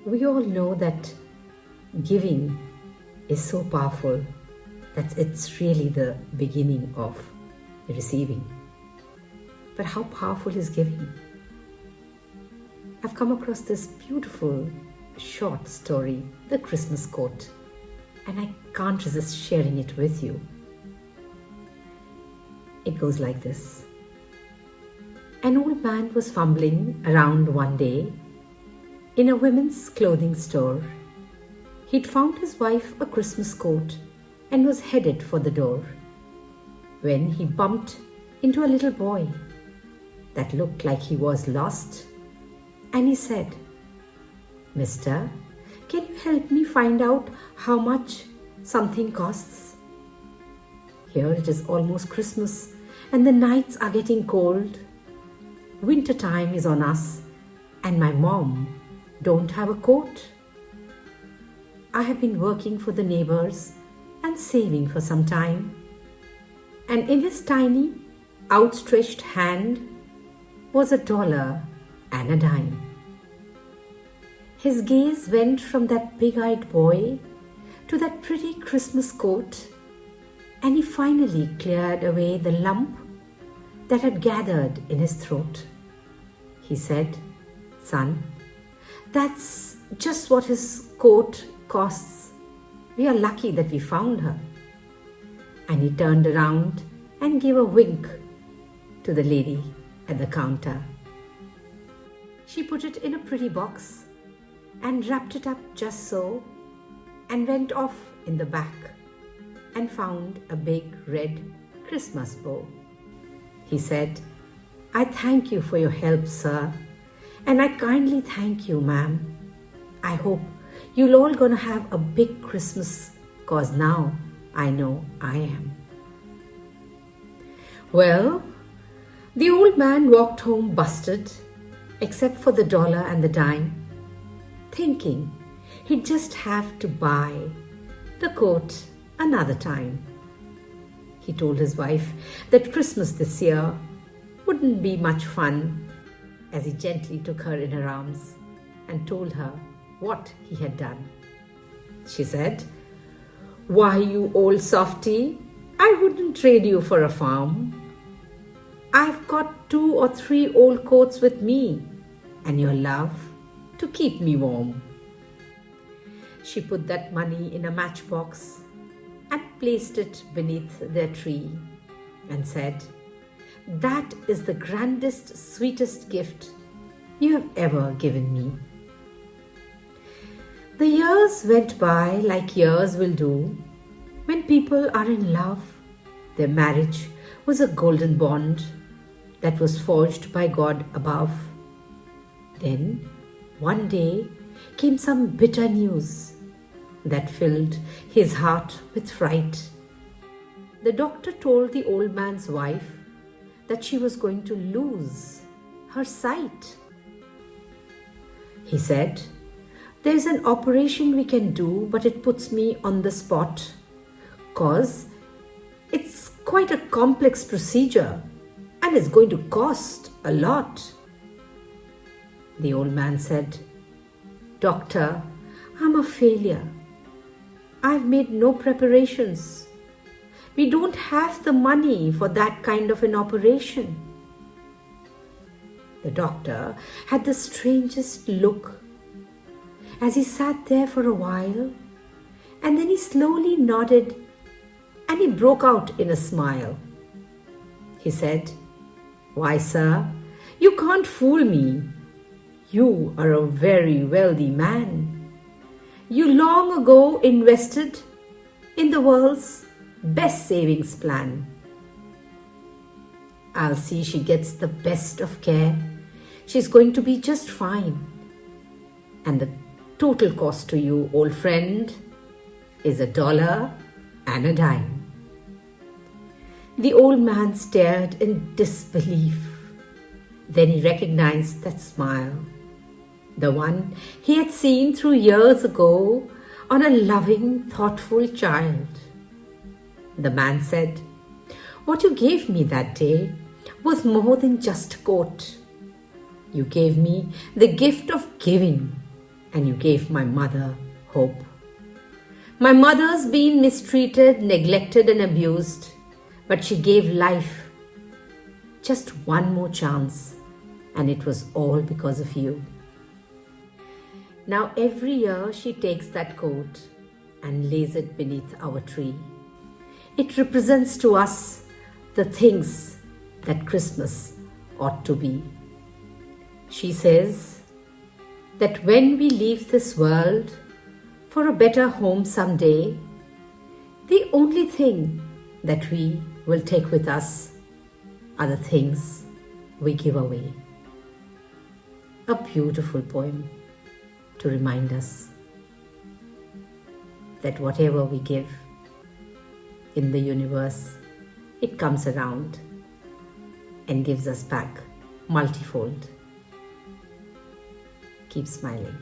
We all know that giving is so powerful that it's really the beginning of the receiving. But how powerful is giving? I've come across this beautiful short story, The Christmas Quote, and I can't resist sharing it with you. It goes like this. An old man was fumbling around one day in a women's clothing store. He'd found his wife a Christmas coat and was headed for the door when he bumped into a little boy that looked like he was lost, and he said, "Mister, can you help me find out how much something costs? Here it is almost Christmas and the nights are getting cold. Winter time is on us and my mom don't have a coat. I have been working for the neighbors and saving for some time." And in his tiny, outstretched hand was $1 and a dime. His gaze went from that big-eyed boy to that pretty Christmas coat, and he finally cleared away the lump that had gathered in his throat. He said, "Son, that's just what his coat costs. We are lucky that we found her." And he turned around and gave a wink to the lady at the counter. She put it in a pretty box and wrapped it up just so, and went off in the back and found a big red Christmas bow. He said, "I thank you for your help, sir, and I kindly thank you, ma'am. I hope you'll all gonna have a big Christmas, 'cause now I know I am." Well, the old man walked home busted, except for the $1 and the dime, thinking he'd just have to buy the coat another time. He told his wife that Christmas this year wouldn't be much fun, as he gently took her in her arms and told her what he had done. She said, "Why, you old softy, I wouldn't trade you for a farm. I've got 2 or 3 old coats with me and your love to keep me warm." She put that money in a matchbox and placed it beneath their tree and said, "That is the grandest, sweetest gift you have ever given me." The years went by like years will do when people are in love. Their marriage was a golden bond that was forged by God above. Then, one day, came some bitter news that filled his heart with fright. The doctor told the old man's wife that she was going to lose her sight. He said, "There's an operation we can do, but it puts me on the spot, 'cause it's quite a complex procedure and it's going to cost a lot." The old man said, "Doctor, I'm a failure. I've made no preparations. We don't have the money for that kind of an operation." The doctor had the strangest look as he sat there for a while, and then he slowly nodded and he broke out in a smile. He said, "Why, sir, you can't fool me. You are a very wealthy man. You long ago invested in the world's best savings plan. I'll see she gets the best of care. She's going to be just fine. And the total cost to you, old friend, is $1 and a dime." The old man stared in disbelief. Then he recognized that smile, the one he had seen through years ago on a loving, thoughtful child. The man said, "What you gave me that day was more than just a coat. You gave me the gift of giving, and you gave my mother hope. My mother's been mistreated, neglected, and abused, but she gave life just one more chance, and it was all because of you. Now, every year she takes that coat and lays it beneath our tree. It represents to us the things that Christmas ought to be. She says that when we leave this world for a better home someday, the only thing that we will take with us are the things we give away. A beautiful poem to remind us that whatever we give in the universe, it comes around and gives us back multifold. Keep smiling.